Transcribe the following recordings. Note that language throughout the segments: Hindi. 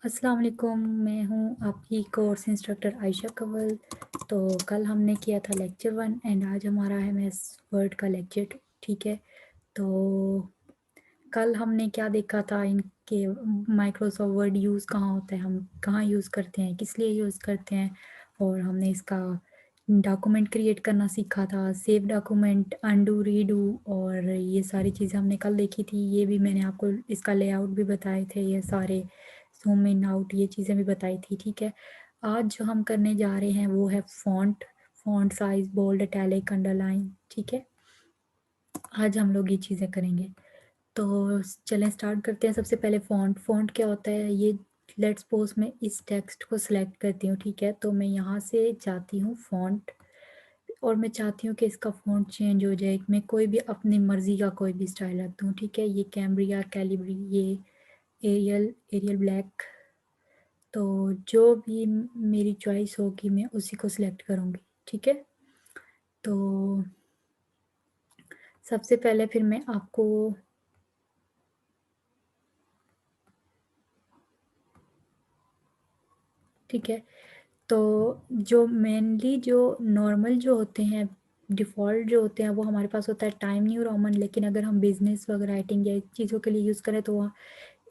अस्सलाम वालेकुम, मैं हूँ आपकी कोर्स इंस्ट्रक्टर आयशा कंवल। तो कल हमने किया था लेक्चर 1 एंड आज हमारा है एमएस वर्ड का लेक्चर 2। ठीक है, तो कल हमने क्या देखा था, इनके माइक्रोसॉफ्ट वर्ड यूज़ कहाँ होता है, हम कहाँ यूज़ करते हैं, किस लिए यूज़ करते हैं, और हमने इसका डॉक्यूमेंट क्रिएट करना सीखा था, सेव डॉक्यूमेंट, अनडू, रीडू, और ये सारी चीज़ें हमने कल देखी थी। ये भी मैंने आपको इसका लेआउट भी बताए थे, ये सारे ज़ूम इन आउट ये चीज़ें भी बताई थी। ठीक है, आज जो हम करने जा रहे हैं वो है font, font size, bold, italic, underline. ठीक है, आज हम लोग ये चीज़ें करेंगे। तो चलें स्टार्ट करते हैं। सबसे पहले फ़ॉन्ट, फ़ॉन्ट क्या होता है, ये लेट्स सपोज मैं इस टेक्स्ट को सिलेक्ट करती हूँ। ठीक है, तो मैं यहाँ से जाती हूँ फ़ॉन्ट और मैं चाहती हूँ कि इसका फ़ॉन्ट चेंज हो जाए। मैं कोई भी अपनी मर्ज़ी का कोई भी स्टाइल रख दूँ। ठीक है, ये कैम्ब्रिया, कैलिब्री, ये एरियल, एरियल ब्लैक, तो जो भी मेरी चॉइस होगी मैं उसी को सिलेक्ट करूँगी। ठीक है, तो सबसे पहले फिर मैं आपको ठीक है, तो जो मेनली जो नॉर्मल जो होते हैं, डिफ़ॉल्ट जो होते हैं, वो हमारे पास होता है टाइम न्यू रोमन। लेकिन अगर हम बिजनेस वगैरह राइटिंग या चीज़ों के लिए यूज़ करें तो वहाँ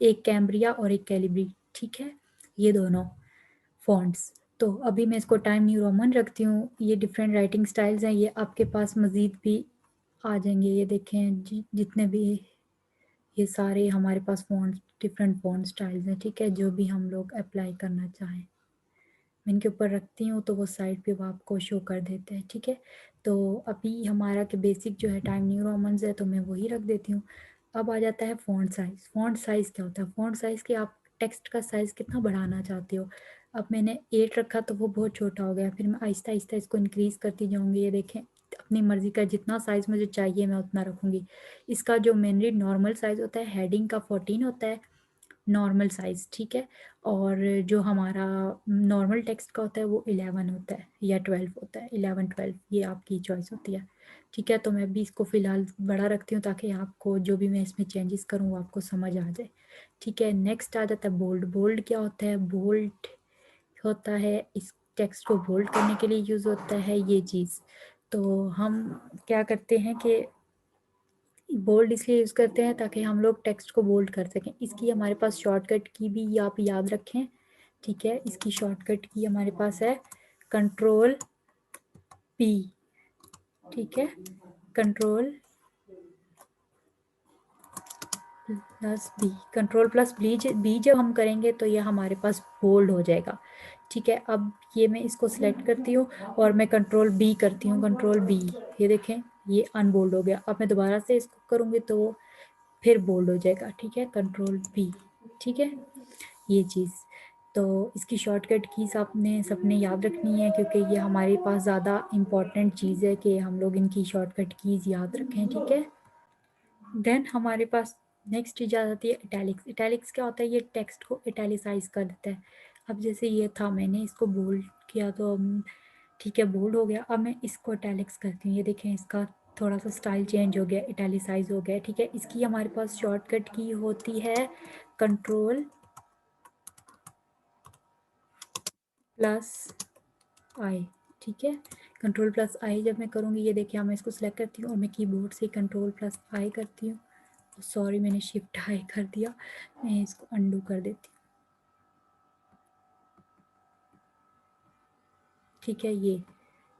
एक कैम्ब्रिया और एक कैलिब्री। ठीक है, ये दोनों फ़ॉन्ट्स। तो अभी मैं इसको टाइम न्यू रोमन रखती हूँ। ये डिफरेंट राइटिंग स्टाइल्स हैं, ये आपके पास मज़ीद भी आ जाएंगे। ये देखें जितने भी ये सारे हमारे पास फ़ॉन्ट्स, डिफरेंट फ़ॉन्ट स्टाइल्स हैं। ठीक है, जो भी हम लोग अप्लाई करना चाहें मैं इनके ऊपर रखती हूँ तो वो साइड पे वो आपको शो कर देते हैं। ठीक है, तो अभी हमारा के बेसिक जो है टाइम न्यू रोमन्स है तो मैं वही रख देती हूँ। अब आ जाता है फ़ॉन्ट साइज़। फ़ॉन्ट साइज़ क्या होता है, फ़ॉन्ट साइज़ कि आप टेक्स्ट का साइज़ कितना बढ़ाना चाहते हो। अब मैंने 8 रखा तो वो बहुत छोटा हो गया, फिर मैं आहिस्ता आहिस्ता इसको इंक्रीज़ करती जाऊँगी। ये देखें, अपनी मर्ज़ी का जितना साइज़ मुझे चाहिए मैं उतना रखूँगी। इसका जो मेनली नॉर्मल साइज़ होता है हेडिंग का 14 होता है नॉर्मल साइज़। ठीक है, और जो हमारा नॉर्मल टेक्स्ट का होता है वो 11 होता है या 12 होता है, 11 12 ये आपकी चॉइस होती है। ठीक है, तो मैं भी इसको फ़िलहाल बड़ा रखती हूँ ताकि आपको जो भी मैं इसमें चेंजेस करूँ वो आपको समझ आ जाए। ठीक है, नेक्स्ट आ जाता है बोल्ड। बोल्ड क्या होता है, बोल्ड होता है इस टेक्स्ट को बोल्ड करने के लिए यूज़ होता है ये चीज़। तो हम क्या करते हैं कि बोल्ड इसलिए यूज़ करते हैं ताकि हम लोग टेक्स्ट को बोल्ड कर सकें। इसकी हमारे पास शॉर्टकट की भी आप याद रखें। ठीक है, इसकी शॉर्टकट की हमारे पास है कंट्रोल पी। ठीक है, control plus B, control plus B जब हम करेंगे तो ये हमारे पास बोल्ड हो जाएगा। ठीक है, अब ये मैं इसको सिलेक्ट करती हूँ और मैं कंट्रोल बी करती हूँ, कंट्रोल बी। ये देखें, ये अनबोल्ड हो गया। अब मैं दोबारा से इसको करूँगी तो फिर बोल्ड हो जाएगा। ठीक है, कंट्रोल बी। ठीक है, ये चीज़ तो इसकी शॉर्टकट कीज़ आपने सबने याद रखनी है क्योंकि ये हमारे पास ज़्यादा इम्पॉर्टेंट चीज़ है कि हम लोग इनकी शॉर्टकट कीज़ याद रखें। ठीक है, देन हमारे पास नेक्स्ट चीज़ आ जाती है इटैलिक्स। इटैलिक्स क्या होता है, ये टेक्स्ट को इटैलिसाइज कर देता है। अब जैसे ये था, मैंने इसको बोल्ड किया तो ठीक है बोल्ड हो गया। अब मैं इसको इटैलिक्स करती हूँ, ये देखें इसका थोड़ा सा स्टाइल चेंज हो गया, इटैलिसाइज हो गया। ठीक है, इसकी हमारे पास शॉर्टकट की होती है कंट्रोल प्लस आई। ठीक है, कंट्रोल प्लस आई जब मैं करूँगी, ये देखिए मैं इसको सिलेक्ट करती हूँ और मैं कीबोर्ड से कंट्रोल प्लस आई करती हूँ। सॉरी मैंने शिफ्ट आई कर दिया, मैं इसको अंडू कर देती हूँ। ठीक है, ये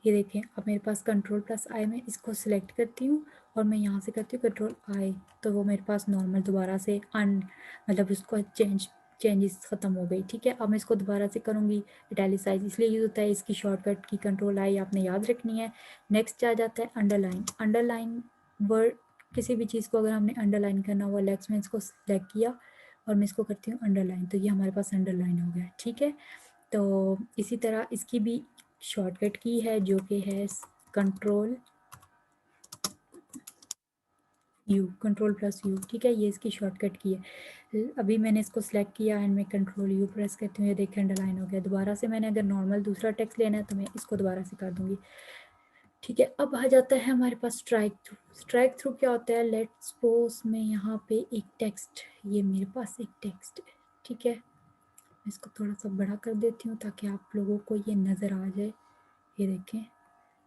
देखें अब मेरे पास कंट्रोल प्लस आई, मैं इसको सिलेक्ट करती हूँ और मैं यहाँ से करती हूँ कंट्रोल आई, तो वो मेरे पास नॉर्मल दोबारा से मतलब उसको चेंजेस ख़त्म हो गई। ठीक है, अब मैं इसको दोबारा से करूँगी इटैलिसाइज, इसलिए यूज़ होता है इसकी शॉर्टकट की कंट्रोल आई आपने याद रखनी है। नेक्स्ट आ जाता है अंडरलाइन। अंडरलाइन वर्ड, किसी भी चीज़ को अगर हमने अंडरलाइन करना हुआ लेक्स में इसको सिलेक्ट किया और मैं इसको करती हूँ अंडरलाइन, तो ये हमारे पास अंडरलाइन हो गया। ठीक है, तो इसी तरह इसकी भी शॉर्टकट की है जो कि है control you, control plus you. ठीक है, ये इसकी शॉर्टकट की है। अभी मैंने इसको सिलेक्ट किया एंड मैं कंट्रोल यू प्रेस करती हूँ, ये देखिए अंडरलाइन हो गया। दोबारा से मैंने अगर नॉर्मल दूसरा टेक्स्ट लेना है तो मैं इसको दोबारा से कर दूँगी। ठीक है, अब आ जाता है हमारे पास स्ट्राइक थ्रू। स्ट्राइक थ्रू क्या होता है, लेट्स सपोज मैं यहाँ पे एक टेक्स्ट, ये मेरे पास एक टेक्स्ट है। ठीक है, इसको थोड़ा सा बड़ा कर देती हूँ ताकि आप लोगों को ये नज़र आ जाए। ये देखें,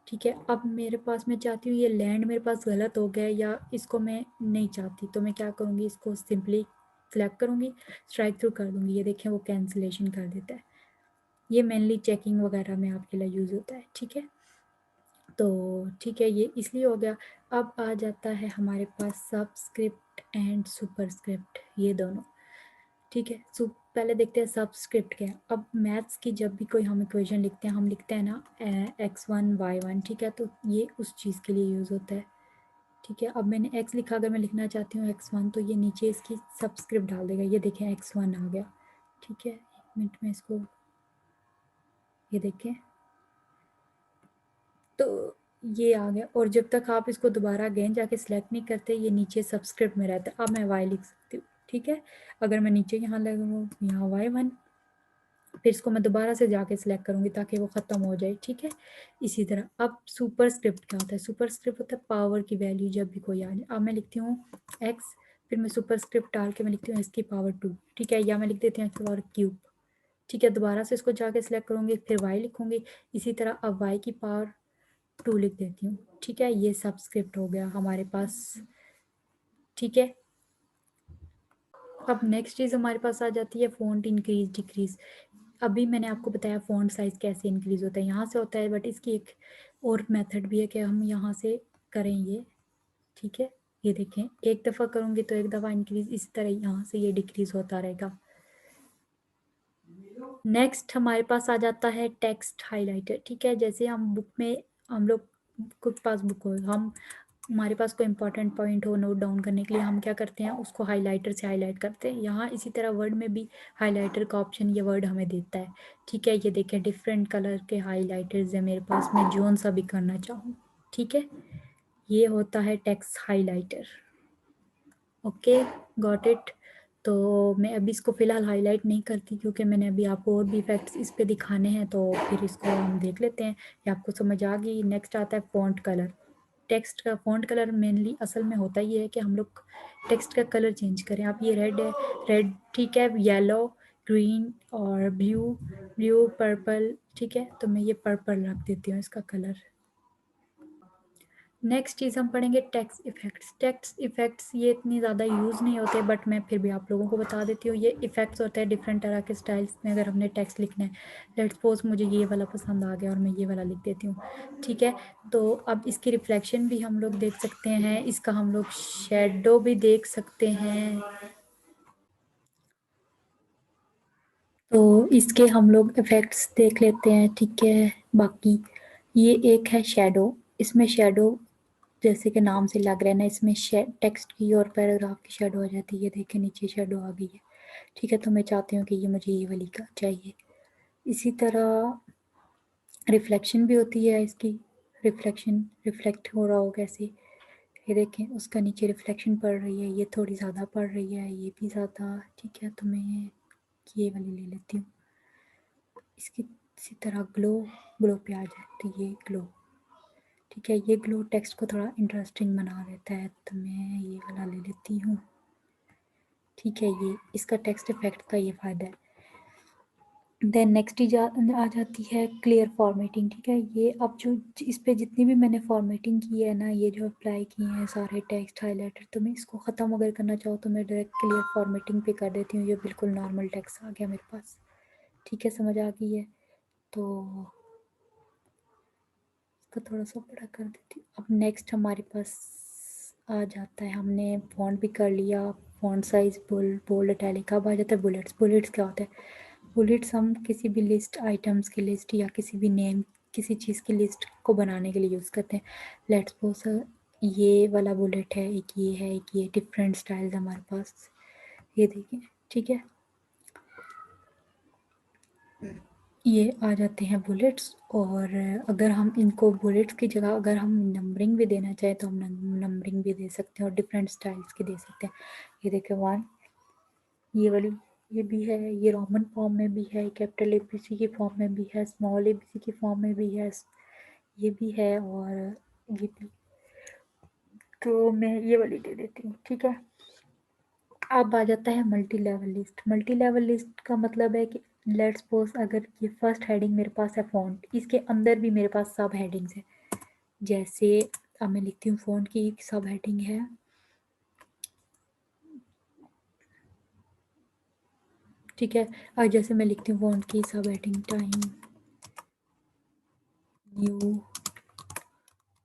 ठीक है। अब मेरे पास, मैं चाहती हूँ ये लैंड मेरे पास गलत हो गया या इसको मैं नहीं चाहती, तो मैं क्या करूँगी, इसको सिंपली सेलेक्ट करूँगी, स्ट्राइक थ्रू कर दूँगी। ये देखें वो कैंसिलेशन कर देता है। ये मेनली चेकिंग वगैरह में आपके लिए यूज़ होता है, ठीक है। तो ठीक है, ये इसलिए हो गया। अब आ जाता है हमारे पास सबस्क्रिप्ट एंड सुपरस्क्रिप्ट, ये दोनों, ठीक है। सो पहले देखते हैं सबस्क्रिप्ट क्या है। अब मैथ्स की जब भी कोई हम इक्वेशन लिखते हैं, हम लिखते हैं ना x1 y1, ठीक है। तो ये उस चीज़ के लिए यूज़ होता है, ठीक है। अब मैंने x लिखा, अगर मैं लिखना चाहती हूँ x1, तो ये नीचे इसकी सबस्क्रिप्ट डाल देगा। ये देखें x1 आ गया, ठीक है। 1 मिनट में इसको, ये देखें, तो ये आ गया। और जब तक आप इसको दोबारा अगेन जाके सिलेक्ट नहीं करते, ये नीचे सबस्क्रिप्ट में रहता है। अब मैं y लिख सकती हूँ, ठीक है। अगर मैं नीचे यहाँ लगूँ, यहाँ y1, फिर इसको मैं दोबारा से जाके सिलेक्ट करूँगी ताकि वो ख़त्म हो जाए, ठीक है। इसी तरह अब सुपर स्क्रिप्ट क्या होता है, सुपर स्क्रिप्ट होता है पावर की वैल्यू जब भी कोई आ जाए। अब मैं लिखती हूँ x, फिर मैं सुपर स्क्रिप्ट डाल के मैं लिखती हूँ x की पावर 2, ठीक है, या मैं लिख देती हूँ x की पावर क्यूब, ठीक है। दोबारा से इसको जाके सिलेक्ट करूँगी, फिर y लिखूँगी। इसी तरह अब y की पावर 2 लिख देती हूँ, ठीक है। ये सबस्क्रिप्ट हो गया हमारे पास, ठीक है। अब नेक्स्ट चीज़ हमारे पास आ जाती है फ़ॉन्ट इंक्रीज डिक्रीज। अभी मैंने आपको बताया फ़ॉन्ट साइज़ कैसे इंक्रीज होता है, यहाँ से होता है, बट इसकी एक और मेथड भी है कि हम यहाँ से करें ये, ठीक है। ये देखें, एक दफ़ा करूँगी तो एक दफ़ा इंक्रीज, इसी तरह यहाँ से ये डिक्रीज होता रहेगा। नेक्स्ट हमारे पास आ जाता है टेक्स्ट हाइलाइटर, ठीक है। जैसे हम बुक में, हम लोग के पास बुक हो, हम हमारे पास कोई इंपॉर्टेंट पॉइंट हो नोट डाउन करने के लिए, हम क्या करते हैं, उसको हाइलाइटर से हाईलाइट करते हैं। यहाँ इसी तरह वर्ड में भी हाइलाइटर का ऑप्शन ये वर्ड हमें देता है, ठीक है। ये देखें डिफरेंट कलर के हाइलाइटर्स है मेरे पास, मैं जोन सा भी करना चाहूँ, ठीक है। ये होता है text highlighter, okay, got it. तो मैं अभी इसको फ़िलहाल हाईलाइट नहीं करती क्योंकि मैंने अभी आपको और भी इफेक्ट्स इस पे दिखाने हैं, तो फिर इसको हम देख लेते हैं। ये आपको समझ आ गई। नेक्स्ट आता है फ़ॉन्ट कलर। टेक्स्ट का फ़ॉन्ट कलर मेनली असल में होता ये है कि हम लोग टेक्स्ट का कलर चेंज करें। आप ये रेड है, रेड, ठीक है, येलो, ग्रीन और ब्लू, ब्लू पर्पल, ठीक है। तो मैं ये पर्पल रख देती हूँ इसका कलर। नेक्स्ट चीज़ हम पढ़ेंगे टेक्स्ट इफेक्ट्स। टेक्स्ट इफेक्ट्स ये इतनी ज़्यादा यूज़ नहीं होते, बट मैं फिर भी आप लोगों को बता देती हूँ। ये इफेक्ट्स होते हैं डिफरेंट तरह के स्टाइल्स में, अगर हमने टेक्स्ट लिखना है। लेट्स सपोज मुझे ये वाला पसंद आ गया और मैं ये वाला लिख देती हूँ, ठीक है। तो अब इसकी रिफ्लेक्शन भी हम लोग देख सकते हैं, इसका हम लोग शेडो भी देख सकते हैं। तो इसके हम लोग इफ़ेक्ट्स देख लेते हैं, ठीक है। बाकी ये एक है शेडो। इसमें शेडो जैसे कि नाम से लग रहा है ना, इसमें टेक्स्ट की और पैराग्राफ की शेडो आ जाती है। ये देखें नीचे शेडो आ गई है, ठीक है। तो मैं चाहती हूँ कि ये मुझे ये वाली का चाहिए। इसी तरह रिफ्लेक्शन भी होती है इसकी, रिफ्लेक्शन, रिफ्लेक्ट हो रहा हो कैसे, ये देखें उसका नीचे रिफ्लेक्शन पड़ रही है, ये थोड़ी ज़्यादा पड़ रही है, ये भी ज़्यादा, ठीक है। तो मैं ये वाली ले लेती हूँ। इसकी इसी तरह ग्लो, ग्लो पे आ जाती है ये ग्लो, ठीक है। ये ग्लो टेक्स्ट को थोड़ा इंटरेस्टिंग बना देता है, तो मैं ये वाला ले लेती हूँ, ठीक है। ये इसका टेक्स्ट इफेक्ट का ये फ़ायदा है। देन नेक्स्ट आ जाती है क्लियर फॉर्मेटिंग, ठीक है। ये अब जो इस पे जितनी भी मैंने फॉर्मेटिंग की है ना, ये जो अप्लाई किए हैं सारे टेक्स्ट हाइलाइटर, तो मैं इसको ख़त्म अगर करना चाहूँ तो मैं डायरेक्ट क्लियर फॉर्मेटिंग पे कर देती हूँ। ये बिल्कुल नॉर्मल टेक्स्ट आ गया मेरे पास, ठीक है, समझ आ गई है। तो इसको थोड़ा सा बड़ा कर देती हूँ। अब नेक्स्ट हमारे पास आ जाता है, हमने फ़ॉन्ट भी कर लिया, font size, bold, bold, italic. अब आ जाता है बुलेट्स। बुलेट्स क्या होता है, बुलेट्स हम किसी भी लिस्ट, आइटम्स की लिस्ट या किसी भी नेम, किसी चीज़ की लिस्ट को बनाने के लिए यूज़ करते हैं। लेट्स सपोज ये वाला बुलेट है, एक ये है, एक ये, डिफरेंट स्टाइल्स हमारे पास, ये देखिए, ठीक है। ये आ जाते हैं बुलेट्स। और अगर हम इनको बुलेट्स की जगह अगर हम नंबरिंग भी देना चाहें तो हम नंबरिंग भी दे सकते हैं और डिफरेंट स्टाइल्स की दे सकते हैं। ये देखिए 1, ये वाली, ये भी है, ये रोमन फॉर्म में भी है, कैपिटल एबीसी की फॉर्म में भी है, स्मॉल एबीसी की फॉर्म में भी है, ये भी है, और ये भी। तो मैं ये वाली दे देती हूँ, ठीक है। अब आ जाता है multi level list. Multi level list का मतलब है कि लेट्स सपोज अगर ये फर्स्ट हेडिंग मेरे पास है फ़ॉन्ट, इसके अंदर भी मेरे पास सब हेडिंग्स है। जैसे अब मैं लिखती हूँ फ़ॉन्ट की एक सब हेडिंग है, ठीक है। और जैसे मैं लिखती हूँ फ़ॉन्ट की सब heading Time New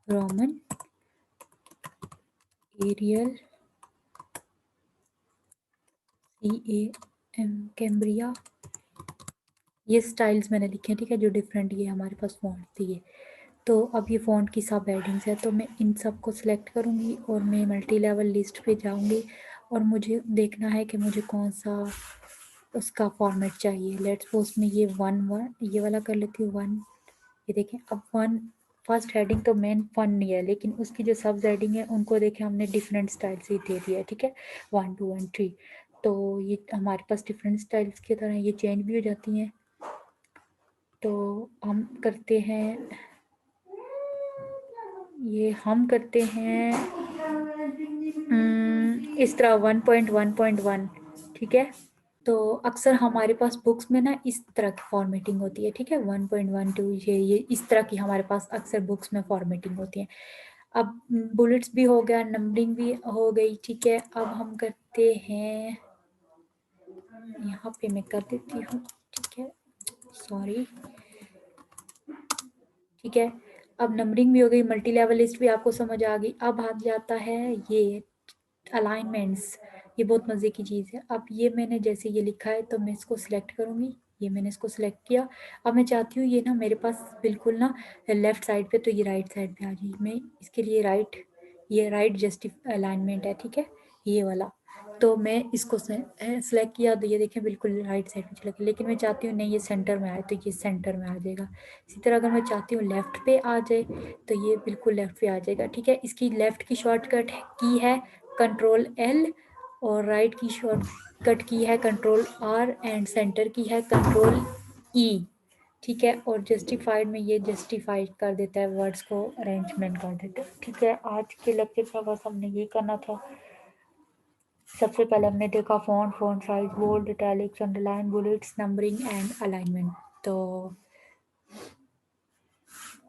Roman Arial CAM Cambria, ये स्टाइल्स मैंने लिखे हैं, ठीक है, जो डिफरेंट ये हमारे पास फ़ॉन्ट थी ये। तो अब ये फ़ॉन्ट की सब हेडिंग्स है, तो मैं इन सब को सिलेक्ट करूँगी और मैं मल्टी लेवल लिस्ट पे जाऊँगी और मुझे देखना है कि मुझे कौन सा उसका फॉर्मेट चाहिए। लेट्स सपोज मैं ये ये वाला कर लेती हूँ 1। ये देखें अब 1 फर्स्ट हेडिंग तो मेन फन नहीं है, लेकिन उसकी जो सब हेडिंग है उनको देखें हमने डिफरेंट स्टाइल से दे दिया है, ठीक है, 1 2 1 3। तो ये हमारे पास डिफरेंट स्टाइल्स की तरह ये चेंज भी हो जाती हैं। तो हम करते हैं ये, हम करते हैं इस तरह 1.1.1, ठीक है। तो अक्सर हमारे पास बुक्स में ना इस तरह की फॉर्मेटिंग होती है, ठीक है, 1.12 ये इस तरह की हमारे पास अक्सर बुक्स में फॉर्मेटिंग होती है। अब बुलेट्स भी हो गया, नंबरिंग भी हो गई, ठीक है। अब हम करते हैं, यहाँ पे मैं कर देती हूँ, ठीक है, सॉरी, ठीक है। अब नंबरिंग भी हो गई, मल्टी लेवल लिस्ट भी आपको समझ आ गई। अब आ जाता है ये अलाइनमेंट्स, ये बहुत मज़े की चीज़ है। अब ये मैंने जैसे ये लिखा है तो मैं इसको सिलेक्ट करूँगी, ये मैंने इसको सिलेक्ट किया। अब मैं चाहती हूँ ये ना मेरे पास बिल्कुल ना लेफ़्ट साइड पे, तो ये राइट साइड पे आ जाए। मैं इसके लिए ये राइट जस्टिफ अलाइनमेंट है, ठीक है, ये वाला। तो मैं इसको सेलेक्ट किया तो ये देखें बिल्कुल राइट साइड पे चला गया, लेकिन मैं चाहती हूँ नहीं ये सेंटर में आए, तो ये सेंटर में आ जाएगा। इसी तरह अगर मैं चाहती हूँ लेफ़्ट पे आ जाए तो ये बिल्कुल लेफ़्ट पे आ जाएगा, ठीक है। इसकी लेफ़्ट की शॉर्टकट की है Ctrl+L, और राइट की शॉर्टकट की है Ctrl+R, एंड सेंटर की है Ctrl+E, ठीक है। और जस्टिफाइड में ये जस्टिफाइड कर देता है, वर्ड्स को अरेंजमेंट कर देता है, ठीक है। आज के लेक्चर का बस हमने ये करना था। सबसे पहले हमने देखा font size, bold, italics, underline, bullets, numbering and alignment. तो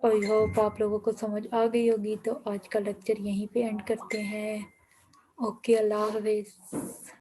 आई होप आप लोगों को समझ आ गई होगी। तो आज का लेक्चर यहीं पे एंड करते हैं। ओके, अल्लाह हाफिज़।